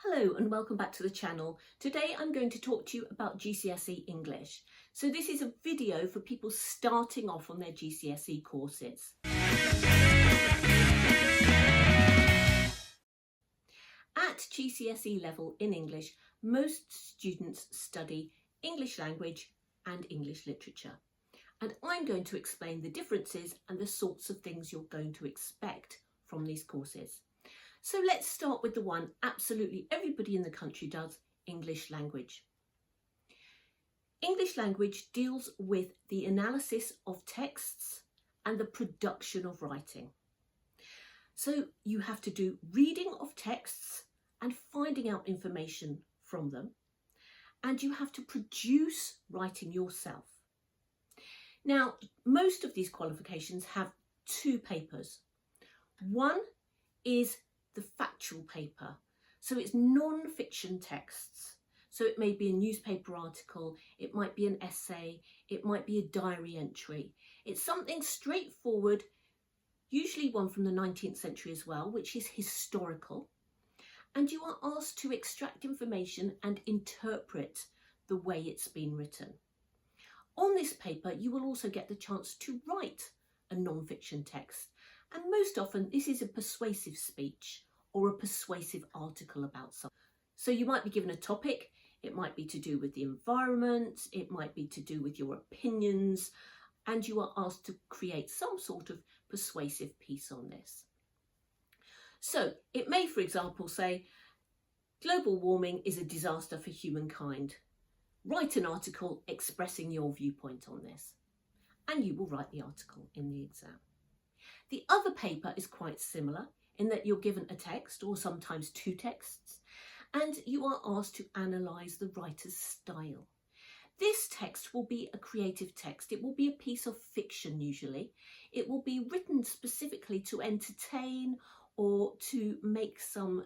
Hello and welcome back to the channel. Today I'm going to talk to you about GCSE English. So this is a video for people starting off on their GCSE courses. At GCSE level in English, most students study English language and English literature. And I'm going to explain the differences and the sorts of things you're going to expect from these courses. So let's start with the one absolutely everybody in the country does, English language. English language deals with the analysis of texts and the production of writing. So you have to do reading of texts and finding out information from them, and you have to produce writing yourself. Now, most of these qualifications have two papers. One is the factual paper, so it's non-fiction texts. So it may be a newspaper article, it might be an essay, it might be a diary entry. It's something straightforward, usually one from the 19th century as well, which is historical. And you are asked to extract information and interpret the way it's been written. On this paper, you will also get the chance to write a non-fiction text. And most often, this is a persuasive speech or a persuasive article about something. So you might be given a topic. It might be to do with the environment. It might be to do with your opinions. And you are asked to create some sort of persuasive piece on this. So it may, for example, say, global warming is a disaster for humankind. Write an article expressing your viewpoint on this. And you will write the article in the exam. The other paper is quite similar in that you're given a text or sometimes two texts, and you are asked to analyse the writer's style. This text will be a creative text. It will be a piece of fiction usually. It will be written specifically to entertain or to make some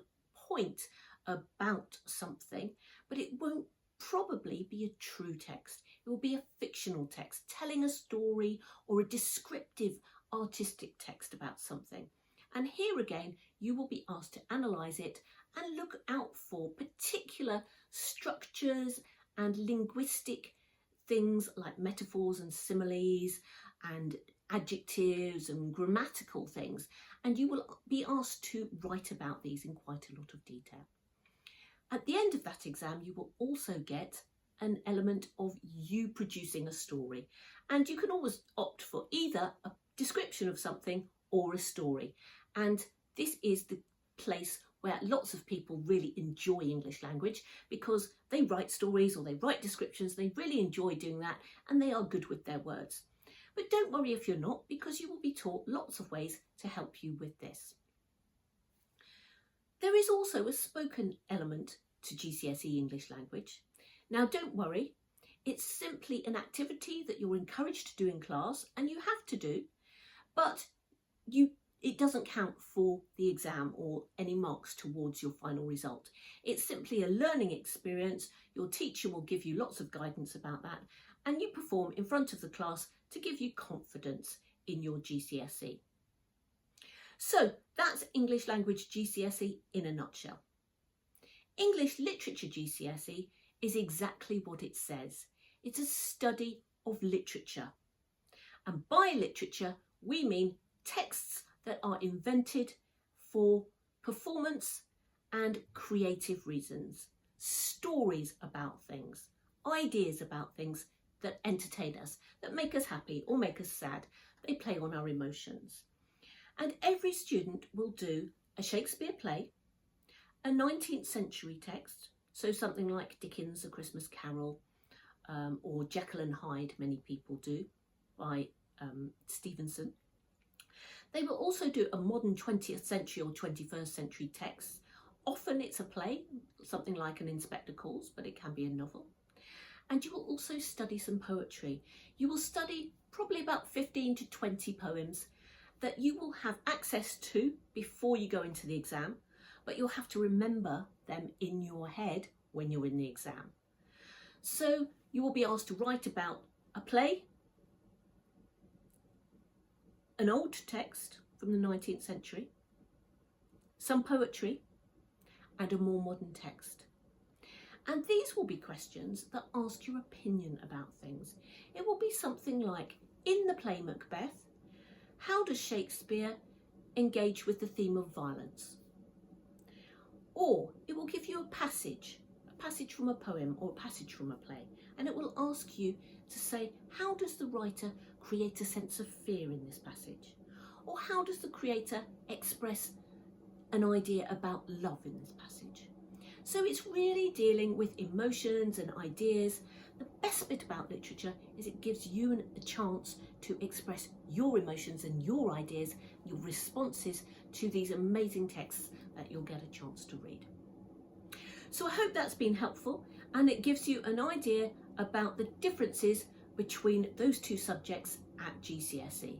point about something, but it won't probably be a true text. It will be a fictional text telling a story or a descriptive artistic text about something. And here again, you will be asked to analyse it and look out for particular structures and linguistic things like metaphors and similes and adjectives and grammatical things. And you will be asked to write about these in quite a lot of detail. At the end of that exam, you will also get an element of you producing a story. And you can always opt for either a description of something or a story. And this is the place where lots of people really enjoy English language because they write stories or they write descriptions. They really enjoy doing that and they are good with their words. But don't worry if you're not, because you will be taught lots of ways to help you with this. There is also a spoken element to GCSE English language. Now don't worry, it's simply an activity that you're encouraged to do in class and you have to do, but it doesn't count for the exam or any marks towards your final result. It's simply a learning experience. Your teacher will give you lots of guidance about that and you perform in front of the class to give you confidence in your GCSE. So that's English language GCSE in a nutshell. English literature GCSE is exactly what it says. It's a study of literature. And by literature, we mean texts that are invented for performance and creative reasons. Stories about things, ideas about things that entertain us, that make us happy or make us sad. They play on our emotions. And every student will do a Shakespeare play, a 19th century text, so something like Dickens' A Christmas Carol, or Jekyll and Hyde, many people do, by Stevenson. They will also do a modern 20th century or 21st century text. Often it's a play, something like an Inspector Calls, but it can be a novel. And you will also study some poetry. You will study probably about 15 to 20 poems that you will have access to before you go into the exam, but you'll have to remember them in your head when you're in the exam. So you will be asked to write about a play, an old text from the 19th century, some poetry, and a more modern text. And these will be questions that ask your opinion about things. It will be something like, in the play Macbeth, how does Shakespeare engage with the theme of violence? Or it will give you a passage from a poem or a passage from a play, and it will ask you to say, how does the writer create a sense of fear in this passage? Or how does the creator express an idea about love in this passage? So it's really dealing with emotions and ideas. The best bit about literature is it gives you a chance to express your emotions and your ideas, your responses to these amazing texts that you'll get a chance to read. So I hope that's been helpful, and it gives you an idea about the differences between those two subjects at GCSE.